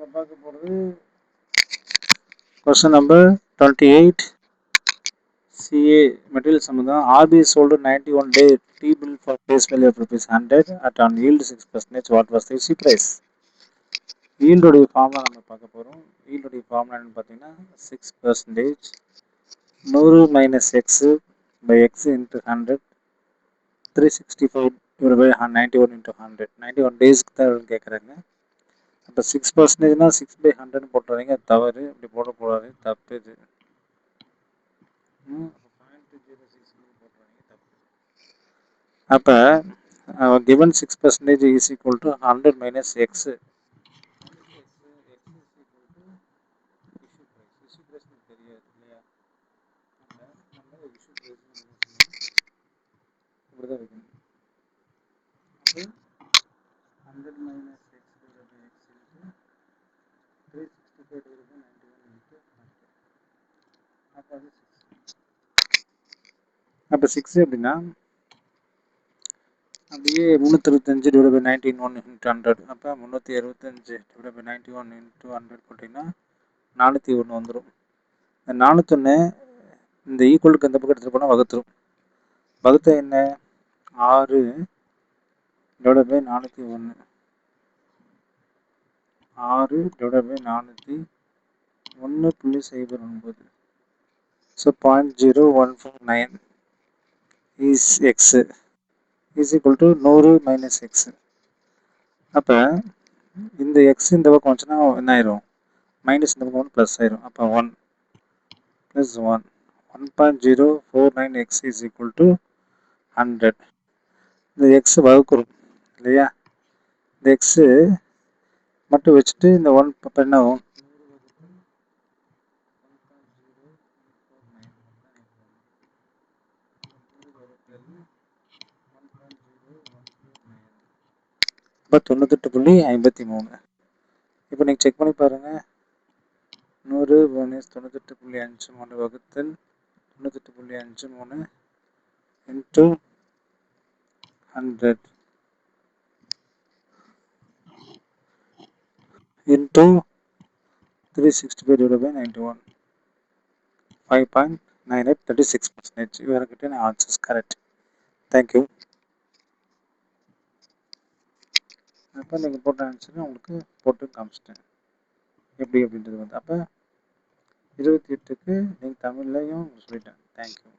நம்ம பார்க்க போகிறது கொஸ்டின் நம்பர் 28 CA material சம்மந்தம். RB sold 91 day T-bill for face value of rupees 100 at on yield 6%. What was the issue price? Yield உடைய formula நம்ம பார்க்க போகிறோம். Yield உடைய ஃபார்முலா என்னன்னு பார்த்தீங்கன்னா 6%, 100 minus x by x into 100, 365 divided by 91 into 100. 91 டேஸ்க்கு தான் கேட்குறாங்க. அப்போ 6%னா 6/100 போட்டுறீங்க, தவறு. இப்படி போடக்கூடாது, தப்பு இது. அப்போ given 6% is equal to 100 minus x. தெரியாது இல்லையா? நம்ம இஷ்யூ பிரைஸ் இப்படி தான் வைக்கணும். 100 minus x divided by x into 365 divided by 91 into 100. அப்போ அது 6. அப்போ 6 அப்படின்னா அப்படியே 365 டிவைட் பை 91 இன்ட்டு 100. அப்போ 365 டிவைட் பை 91 இன்ட்டு 100 போட்டிங்கன்னா 401 வந்துடும். இந்த 401 இந்த ஈக்குவலுக்கு அந்த பக்கம் எடுத்துகிட்டு போனால் வகுத்துரும். வகுத்த என்ன? 6 divide by 401. 6 divide by 401.09. So 0.0149 is x is equal to 100 minus x. அப்போ இந்த x இந்த பக்கம் வந்துச்சுன்னா என்ன ஆயிரும்? மைனஸ் இந்த பக்கம் ப்ளஸ் ஆயிரும். அப்போ 1 plus 1 1.049 x is equal to 100. இந்த x வகுக்கிறோம் இல்லையா? இந்த x மட்டும் வச்சுட்டு இந்த 1 இப்போ என்ன ஆகும்? இப்போ 98.53. இப்போ நீங்கள் செக் பண்ணி பாருங்கள். 100 மைனஸ் 98.53 வகுத்தல் 98.53 into 100 into 365 divided by 91. 5.98, 36%. You are getting answers correct. Thank you. அப்போ நீங்கள் போட்ட ஆன்சர் உங்களுக்கு போட்டு காமிச்சிட்டேன் எப்படி அப்படின்றது வந்து. அப்போ 28க்கு நீங்கள் தமிழ்லையும் சொல்லிட்டேன். தேங்க்யூ.